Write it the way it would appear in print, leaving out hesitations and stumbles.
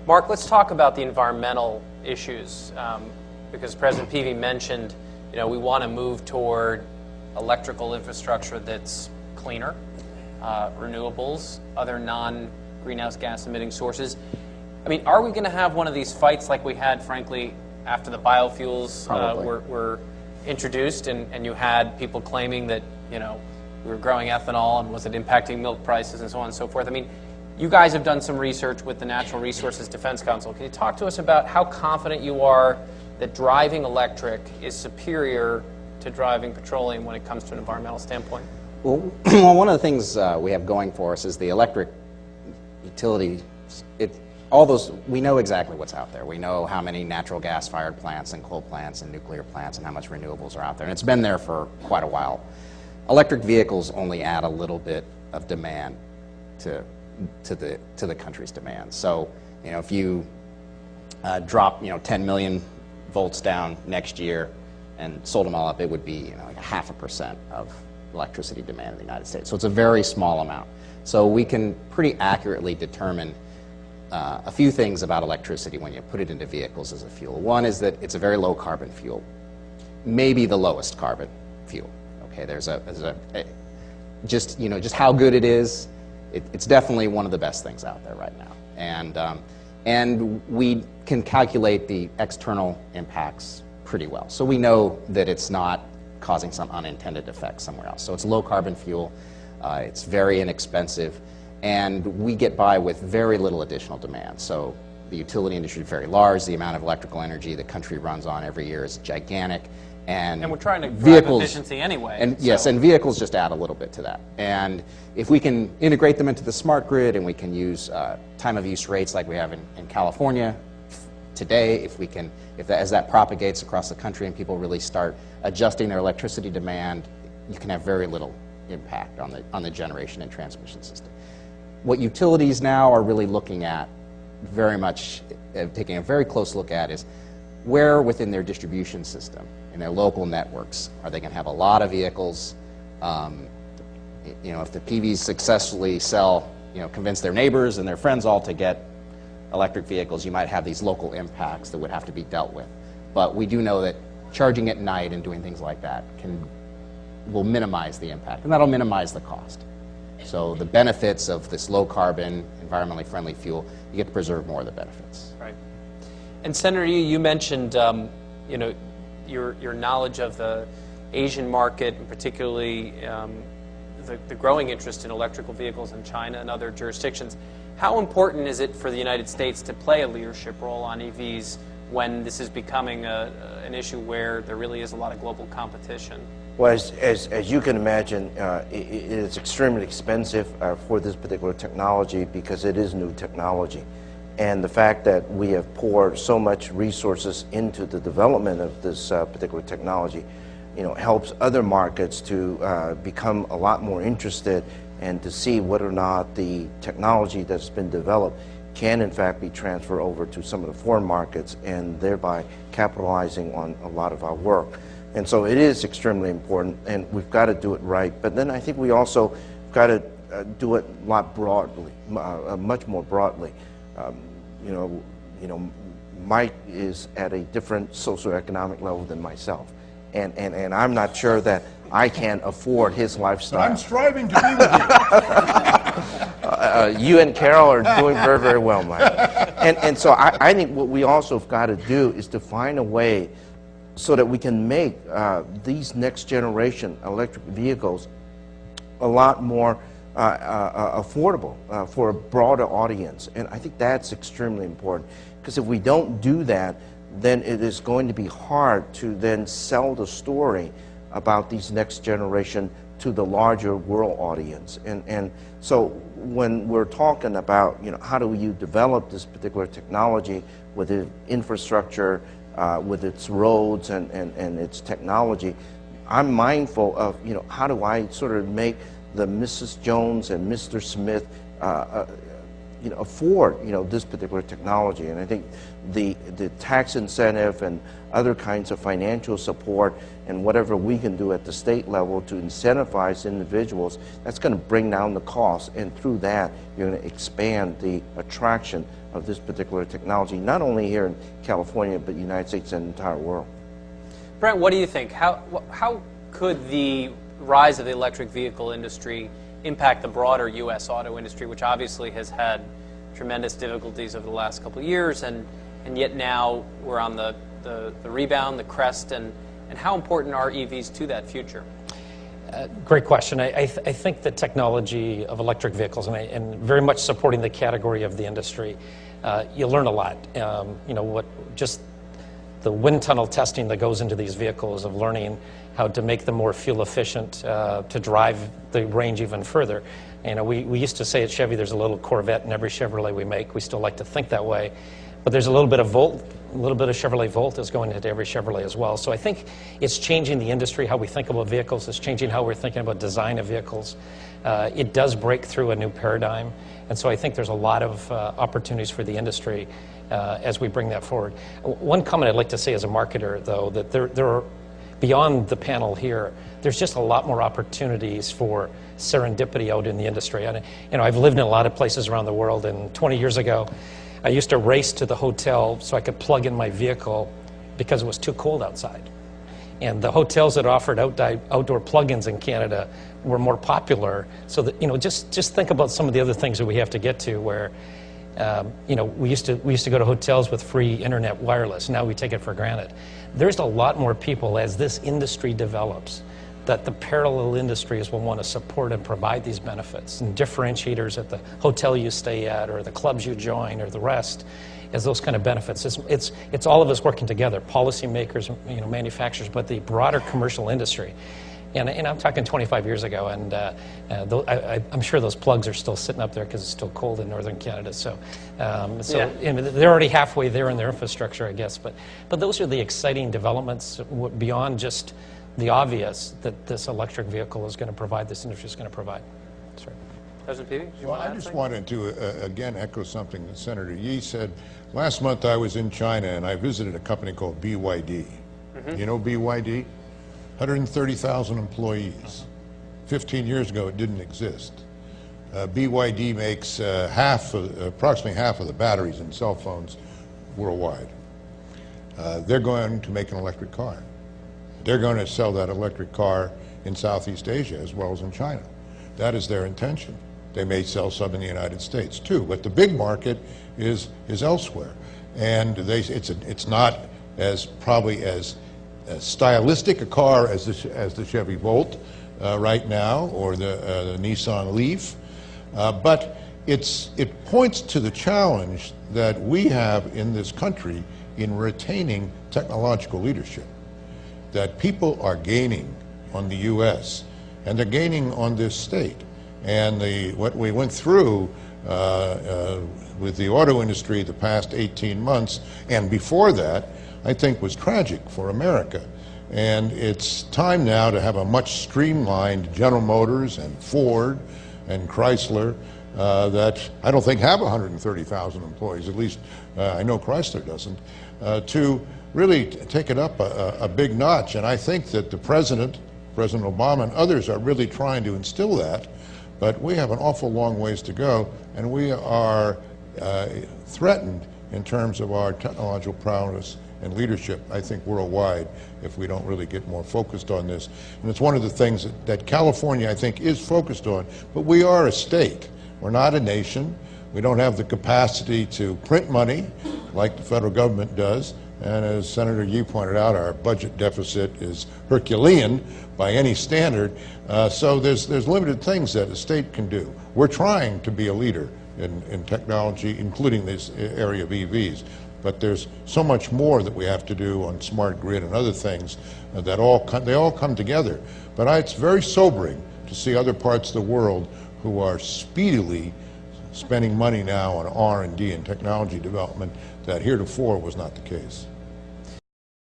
Mark, let's talk about the environmental issues, because President Peevey mentioned, we want to move toward electrical infrastructure that's cleaner, renewables, other non-greenhouse gas emitting sources. I mean, are we going to have one of these fights like we had, frankly, after the biofuels were introduced, and you had people claiming that, we were growing ethanol and was it impacting milk prices and so on and so forth? I mean, you guys have done some research with the Natural Resources Defense Council. Can you talk to us about how confident you are that driving electric is superior to driving petroleum when it comes to an environmental standpoint? Well, one of the things we have going for us is the electric utility. We know exactly what's out there. We know how many natural gas-fired plants and coal plants and nuclear plants and how much renewables are out there, and it's been there for quite a while. Electric vehicles only add a little bit of demand to the country's demand. So, if you drop 10 million volts down next year and sold them all up, it would be like 0.5% of electricity demand in the United States. So it's a very small amount. So we can pretty accurately determine a few things about electricity when you put it into vehicles as a fuel. One is that it's a very low carbon fuel, maybe the lowest carbon fuel. Okay, just how good it is. It's definitely one of the best things out there right now, and we can calculate the external impacts pretty well. So we know that it's not causing some unintended effect somewhere else. So it's low carbon fuel. It's very inexpensive, and we get by with very little additional demand. So the utility industry is very large. The amount of electrical energy the country runs on every year is gigantic. And we're trying to drive efficiency anyway. And yes, and vehicles just add a little bit to that. And if we can integrate them into the smart grid, and we can use time of use rates like we have in California today, as that propagates across the country and people really start adjusting their electricity demand, you can have very little impact on the generation and transmission system. What utilities now are really looking at, very much taking a very close look at, is where within their distribution system, in their local networks, are they going to have a lot of vehicles? If the PVs successfully convince their neighbors and their friends all to get electric vehicles, you might have these local impacts that would have to be dealt with. But we do know that charging at night and doing things like that will minimize the impact, and that'll minimize the cost. So the benefits of this low carbon, environmentally friendly fuel, you get to preserve more of the benefits. Right. And Senator, you mentioned your knowledge of the Asian market, and particularly the growing interest in electrical vehicles in China and other jurisdictions. How important is it for the United States to play a leadership role on EVs when this is becoming an issue where there really is a lot of global competition? Well, as you can imagine, it is extremely expensive for this particular technology because it is new technology. And the fact that we have poured so much resources into the development of this particular technology, helps other markets to become a lot more interested and to see whether or not the technology that's been developed can in fact be transferred over to some of the foreign markets, and thereby capitalizing on a lot of our work. And so it is extremely important, and we've got to do it right. But then I think we also got to do it a lot broadly, much more broadly. Mike is at a different socioeconomic level than myself, and I'm not sure that I can afford his lifestyle. But I'm striving to be with you. You and Carol are doing very, very well, Mike. And so I think what we also have got to do is to find a way so that we can make these next generation electric vehicles a lot more affordable for a broader audience. And I think that's extremely important, because if we don't do that, then it is going to be hard to then sell the story about these next generation to the larger world audience. And so when we're talking about, how do you develop this particular technology with its infrastructure, with its roads and its technology, I'm mindful of, how do I sort of make the Mrs. Jones and Mr. Smith afford this particular technology. And I think the tax incentive and other kinds of financial support and whatever we can do at the state level to incentivize individuals, that's going to bring down the cost, and through that you're going to expand the attraction of this particular technology, not only here in California but the United States and the entire world. Brent, what do you think? How could the rise of the electric vehicle industry impact the broader U.S. auto industry, which obviously has had tremendous difficulties over the last couple of years, and yet now we're on the rebound, the crest, and how important are EVs to that future? Great question. I think the technology of electric vehicles, and very much supporting the category of the industry, you learn a lot. Just the wind tunnel testing that goes into these vehicles, of learning how to make them more fuel efficient, to drive the range even further. We used to say at Chevy there's a little Corvette in every Chevrolet we make. We still like to think that way. But there's a little bit of Chevrolet Volt is going into every Chevrolet as well. So I think it's changing the industry, how we think about vehicles. It's changing how we're thinking about design of vehicles. It does break through a new paradigm. And so I think there's a lot of opportunities for the industry as we bring that forward. One comment I'd like to say as a marketer, though, that there are, beyond the panel here, there's just a lot more opportunities for serendipity out in the industry. And I've lived in a lot of places around the world, and 20 years ago, I used to race to the hotel so I could plug in my vehicle because it was too cold outside. And the hotels that offered outdoor plug-ins in Canada were more popular. So that, just think about some of the other things that we have to get to where, we used to go to hotels with free internet wireless. Now we take it for granted. There's a lot more people, as this industry develops, that the parallel industries will want to support and provide these benefits and differentiators at the hotel you stay at or the clubs you join or the rest as those kind of benefits. It's all of us working together, policymakers, manufacturers, but the broader commercial industry. And I'm talking 25 years ago, and I'm sure those plugs are still sitting up there because it's still cold in northern Canada. So they're already halfway there in their infrastructure, I guess. But those are the exciting developments beyond just the obvious that this electric vehicle is going to provide, this industry is going to provide. That's right. President Peavy, you want to I add just something? wanted to, again, echo something that Senator Yi said. Last month I was in China and I visited a company called BYD. You know BYD? 130,000 employees. 15 years ago it didn't exist. BYD makes approximately half of the batteries in cell phones worldwide. They're going to make an electric car. They're going to sell that electric car in Southeast Asia as well as in China. That is their intention. They may sell some in the United States too, but the big market is elsewhere. And it's not probably as stylistic a car as the Chevy Volt right now, or the Nissan Leaf, but it points to the challenge that we have in this country in retaining technological leadership. That people are gaining on the U.S. and they're gaining on this state. And what we went through with the auto industry the past 18 months and before that, I think was tragic for America. And it's time now to have a much streamlined General Motors and Ford and Chrysler that I don't think have 130,000 employees, at least I know Chrysler doesn't, to really take it up a big notch. And I think that the President Obama and others are really trying to instill that, but we have an awful long ways to go, and we are threatened in terms of our technological prowess and leadership, I think, worldwide, if we don't really get more focused on this. And it's one of the things that California, I think, is focused on, but we are a state. We're not a nation. We don't have the capacity to print money like the federal government does. And as Senator Yi pointed out, our budget deficit is Herculean by any standard. So there's limited things that a state can do. We're trying to be a leader in technology, including this area of EVs. But there's so much more that we have to do on smart grid and other things that they all come together. But it's very sobering to see other parts of the world who are speedily spending money now on R&D and technology development that heretofore was not the case.